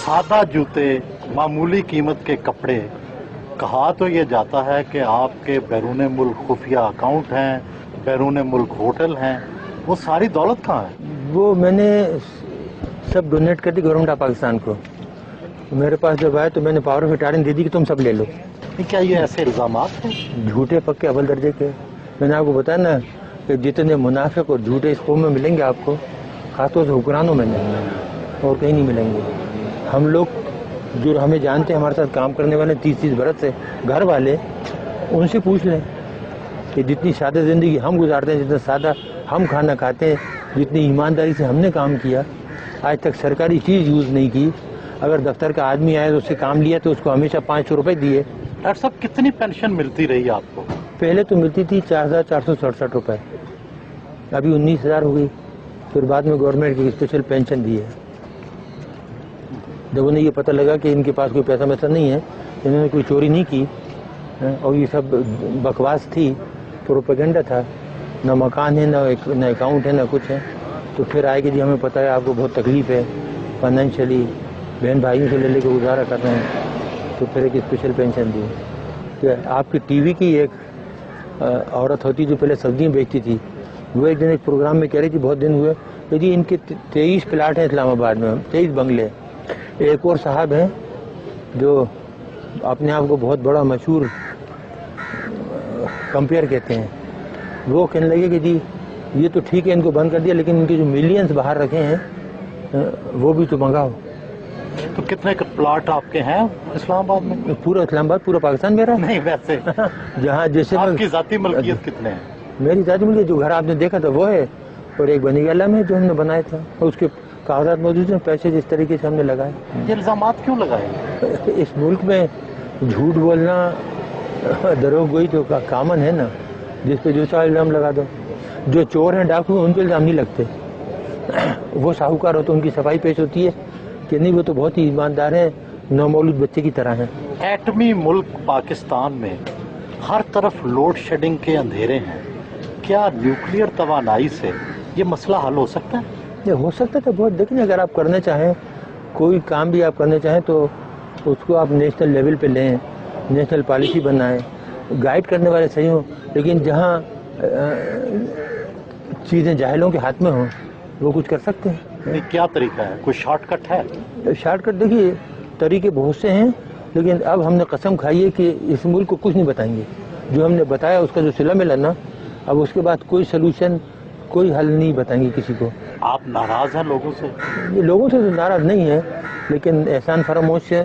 सादा जूते, मामूली कीमत के कपड़े, कहा तो ये जाता है कि आपके बैरून मुल्क खुफिया अकाउंट हैं, बैरून मुल्क होटल हैं, वो सारी दौलत कहाँ है? वो मैंने सब डोनेट कर दी गवर्नमेंट ऑफ पाकिस्तान को। मेरे पास जब आए तो मैंने पावर ऑफ अटॉर्नी दे दी कि तुम सब ले लो। क्या ये ऐसे इल्जामात हैं? झूठे पक्के अव्वल दर्जे के। मैंने आपको बताया ना कि जितने मुनाफिक और झूठे इस कौम में मिलेंगे आपको, खासतौर से हुक्मरानों में नहीं और कहीं नहीं मिलेंगे। हम लोग जो हमें जानते हैं, हमारे साथ काम करने वाले 30-30 बरस से घर वाले, उनसे पूछ लें कि जितनी सादा ज़िंदगी हम गुजारते हैं, जितना सादा हम खाना खाते हैं, जितनी ईमानदारी से हमने काम किया, आज तक सरकारी चीज़ यूज़ नहीं की। अगर दफ्तर का आदमी आया तो उससे काम लिया तो उसको हमेशा 500 रुपये दिए। डॉक्टर साहब, कितनी पेंशन मिलती रही आपको? पहले तो मिलती थी 4,467 रुपये, अभी 19,000 हो गई। फिर बाद में गवर्नमेंट की स्पेशल पेंशन दी है। जब उन्हें ये पता लगा कि इनके पास कोई पैसा वैसा नहीं है, इन्होंने कोई चोरी नहीं की और ये सब बकवास थी, प्रोपेगेंडा था, न मकान है, न अकाउंट है, न कुछ है, तो फिर आए कि जी हमें पता है आपको बहुत तकलीफ है फाइनेंशियली, बहन भाइयों से ले लेकर गुजारा कर रहे हैं, तो फिर एक स्पेशल पेंशन दी। तो आपकी टीवी की एक औरत होती जो पहले सब्जियाँ बेचती थी, वो एक दिन एक प्रोग्राम में कह रही थी, बहुत दिन हुए, कि जी इनके 23 प्लाट हैं इस्लामाबाद में, 23 बंगले। एक और साहब हैं जो अपने आप को बहुत बड़ा मशहूर कंपेयर कहते हैं, वो कहने लगे कि जी ये तो ठीक है इनको बंद कर दिया, लेकिन इनके जो मिलियंस बाहर रखे हैं वो भी तो मंगाओ। तो कितने का प्लाट आपके हैं इस्लामाबाद में? पूरा इस्लामाबाद, पूरा पाकिस्तान मेरा नहीं, वैसे जहाँ जैसे आपकी जाती मलकियत कितने हैं? मेरी जाती मलकियत जो घर आपने देखा था वो है, और एक बनी गला में जो हमने बनाया था, और उसके कागजात मौजूद हैं, पैसे जिस तरीके से हमने लगाए। ये इल्जामात क्यों लगाए? इस मुल्क में झूठ बोलना दरोगोई तो कामन है ना, जिस पे जो चाहे इल्जाम लगा दो। जो चोर हैं, डाकू, उन पे इल्जाम नहीं लगते। वो साहूकार हो तो उनकी सफाई पेश होती है कि नहीं वो तो बहुत ही ईमानदार हैं, नौमौलूद बच्चे की तरह हैं। एटमी मुल्क पाकिस्तान में हर तरफ लोड शेडिंग के अंधेरे हैं, क्या न्यूक्लियर तवानाई से ये मसला हल हो सकता है? ये हो सकता है बहुत, लेकिन अगर आप करना चाहें, कोई काम भी आप करना चाहें तो उसको आप नेशनल लेवल पे लें, नेशनल पॉलिसी बनाएं, गाइड करने वाले सही हों, लेकिन जहाँ चीज़ें जाहिलों के हाथ में हों वो कुछ कर सकते हैं। क्या तरीका है? कोई शॉर्टकट है? शॉर्टकट देखिए, तरीके बहुत से हैं, लेकिन अब हमने कसम खाई है कि इस मुल्क को कुछ नहीं बताएंगे। जो हमने बताया उसका जो सिला मिला ना, अब उसके बाद कोई सलूशन, कोई हल नहीं बताएंगे किसी को। आप नाराज हैं लोगों से? ये लोगों से तो नाराज नहीं है, लेकिन एहसान फरामोश से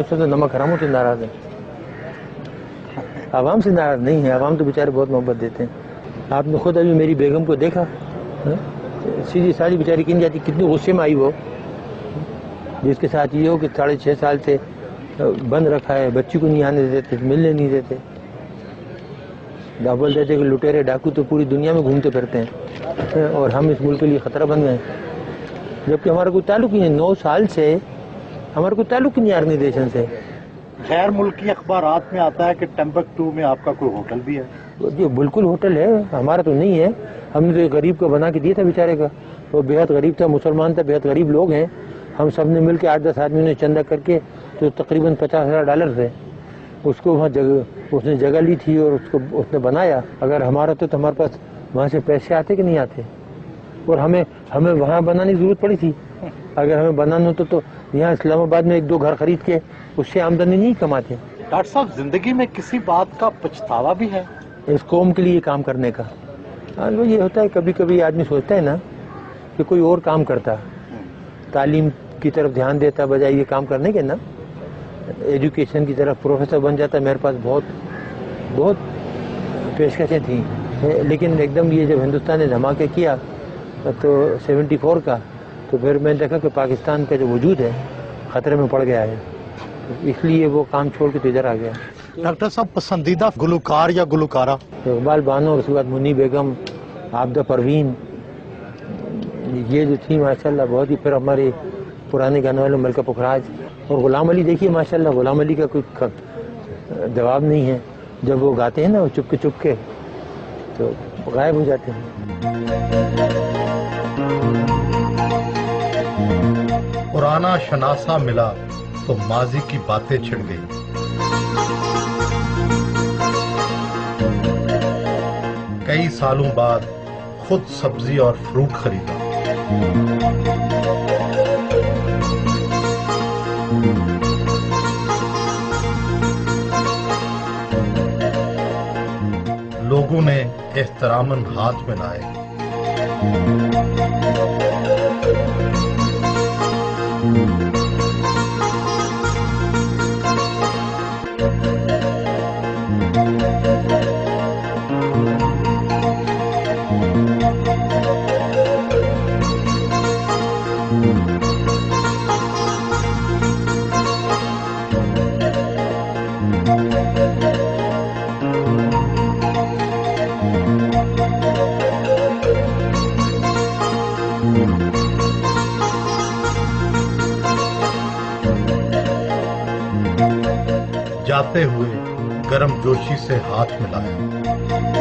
तो नमक हरामों से नाराज है। आवाम से नाराज नहीं है, आवाम तो बेचारे बहुत मोहब्बत देते हैं। आपने खुद अभी मेरी बेगम को देखा, सीधी सारी बेचारी किन जाती, कितनी गुस्से में आई वो, जिसके साथ ये हो कि 6.5 साल से बंद रखा है, बच्ची को नहीं आने देते, मिलने नहीं देते। बोल देते कि लुटेरे डाकू तो पूरी दुनिया में घूमते फिरते हैं और हम इस मुल्क के लिए खतरा बन गए, जबकि हमारा कोई ताल्लुक ही नहीं। 9 साल से हमारा कोई ताल्लुक ही नहीं ऑर्गेनाइजेशन से। गैर मुल्की अखबारात में आता है कि टम्बकटू में आपका कोई होटल भी है। जी बिल्कुल होटल है, हमारा तो नहीं है। हमने तो एक गरीब को बना के दिया था बेचारे का, वो बेहद गरीब था, मुसलमान था, बेहद गरीब लोग हैं। हम सब ने मिल के 8-10 आदमियों ने चंदा करके, तो तकरीबन $50,000 थे, उसको वहाँ उसने जगह ली थी और उसको उसने बनाया। अगर हमारा तो हमारे पास वहाँ से पैसे आते कि नहीं आते, और हमें वहाँ बनाने की जरूरत पड़ी थी। अगर हमें बनाना होता तो यहाँ इस्लामाबाद में 1-2 घर खरीद के उससे आमदनी नहीं कमाते। डॉक्टर साहब, जिंदगी में किसी बात का पछतावा भी है? इस कौम के लिए काम करने का। वो ये होता है, कभी कभी आदमी सोचता है ना कि कोई और काम करता, तालीम की तरफ ध्यान देता बजाय ये काम करने के ना, एजुकेशन की तरफ प्रोफेसर बन जाता। मेरे पास बहुत पेशकशें थी, लेकिन एकदम ये जब हिंदुस्तान ने धमाके किया तो 74 का, तो फिर मैंने देखा कि पाकिस्तान का जो वजूद है ख़तरे में पड़ गया है, इसलिए वो काम छोड़ के तो इधर आ गया। डॉक्टर साहब, पसंदीदा गुलकार या गुलकारा? इकबाल बानो, उसके बाद मुन्नी बेगम, आबदा परवीन, ये जो थी माशाल्लाह बहुत ही। फिर हमारे पुराने गाने वाले मलका पुखराज और गुलाम अली। देखिए माशाल्लाह, गुलाम अली का कोई जवाब नहीं है। जब वो गाते हैं ना, वो चुपके चुपके तो गायब हो जाते हैं। زمانہ شناسا ملا تو ماضی کی باتیں چھڑ گئی. کئی سالوں بعد خود سبزی اور فروٹ خریدا. لوگوں نے احتراماً ہاتھ ملائے. جاتے ہوئے گرم جوشی سے ہاتھ ملایا.